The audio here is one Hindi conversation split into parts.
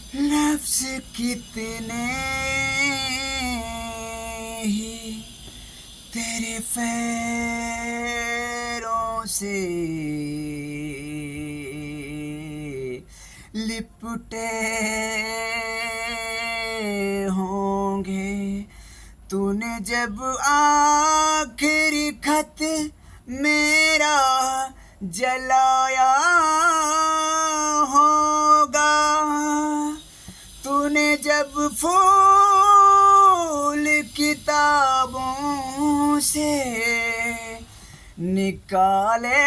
लफ्ज़ कितने ही तेरे पैरों से लिपटे होंगे। तूने जब आखिरी खत मेरा जलाया होगा, तूने जब फूल किताबों से निकाले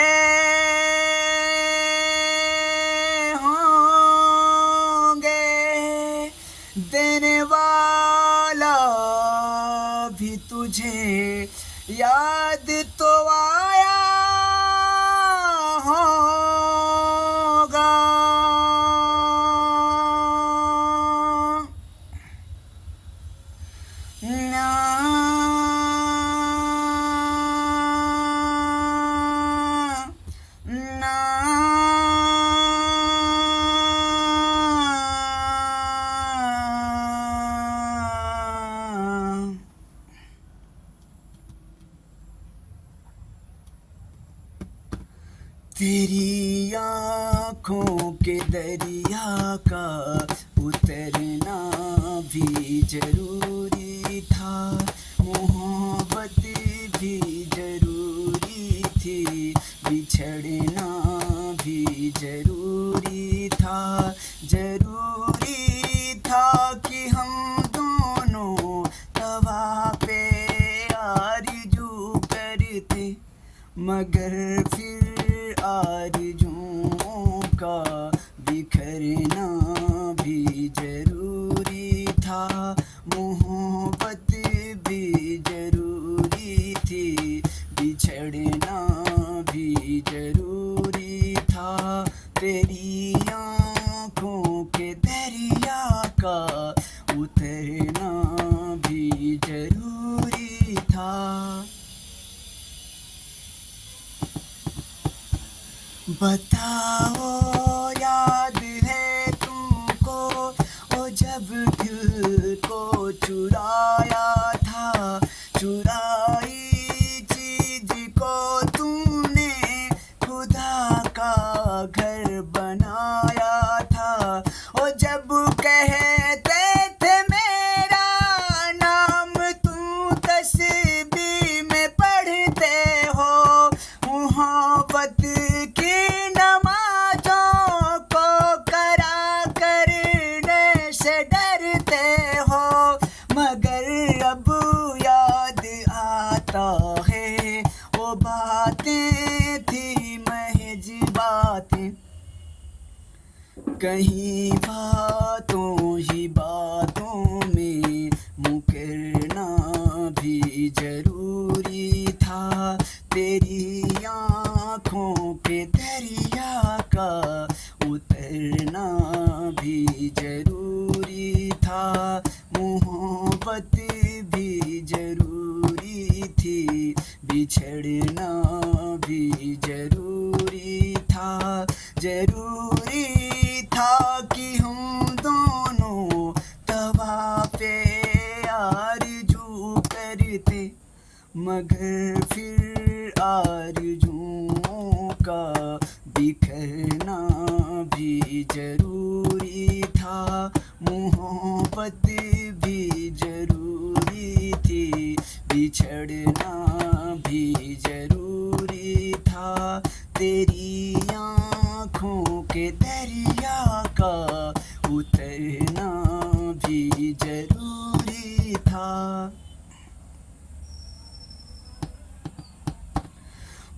होंगे, देने वाला भी तुझे याद तो आया होगा। ना ना तेरी आँखों के दरिया का उतरना भी जरूरी था, मोहब्बत भी जरूरी थी, बिछड़ना भी जरूरी था। जरूरी था कि हम दोनों तवा पे आरज़ू करते, मगर फिर आरज़ुओं का बिखरना भी जरूरी था। मोहब्बत भी जरूरी थी, बिछड़ना भी जरूरी था। तेरी आँखों के दरिया का उतरना भी जरूरी था। बताओ याद है तुमको वो जब दिल को चुराया था, चुराई चीज को तुमने खुदा का घर बनाया था। वो जब कहते थे मेरा नाम तुम तस्बीह में पढ़ते हो, मोहब्बत की नमाज़ों को करा करने से डरते हो, मगर अब याद आता है वो बातें थी महज बातें, कहीं बातों ही बातों में मुकरना भी जरूरी था। तेरी आँखों के दरिया का उतरना भी जरूरी था। मोहब्बत भी जरूरी थी, बिछड़ना भी जरूरी था। जरूरी था कि हम दोनों तवा पे आरज़ू करते, मगर फिर आरज़ुओं का बिखरना भी जरूरी था। मोहब्बत भी जरूरी थी, बिछड़ना भी जरूरी था। तेरी आँखों के दरिया का उतरना भी जरूरी था।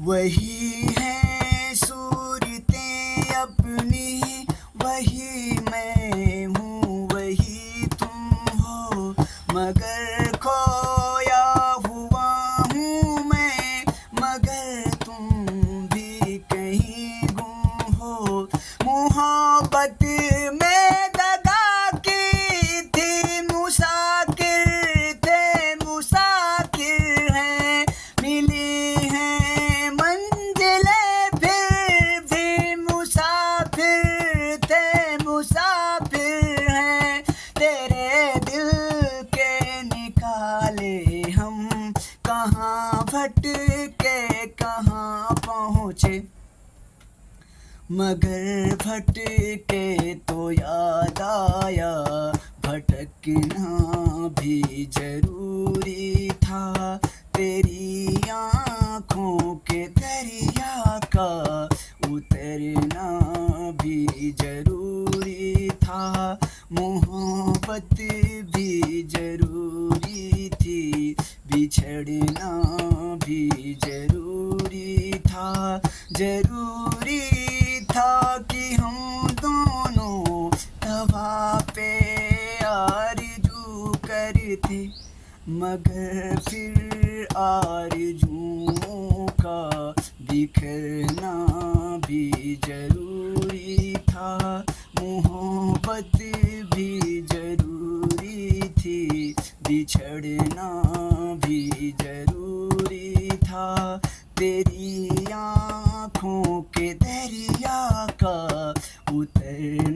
वही है सूरतें अपनी, वही मैं हूँ वही तुम हो, मगर खोया हुआ हूँ मैं, मगर तुम भी कहीं गुम हो। मोहब्बत में दगा की थी, मुसाकिर थे मुसाकिर हैं, मिली हैं मंजिलें फिर भी मुसाफिर थे मुसाफिर हैं। मगर भटके तो याद आया, भटकना भी जरूरी था। तेरी आँखों के दरिया का उतरना भी जरूरी था। मोहब्बत भी जरूरी थी, बिछड़ना भी जरूरी था। जरूरी था कि हम दोनों हवा पे आरज़ू करते, मगर फिर आरज़ुओं का बिखरना भी जरूरी था। मोहब्बत भी जरूरी थी, बिछड़ना भी जरूरी था। तेरी आँखों के दरिया का उतर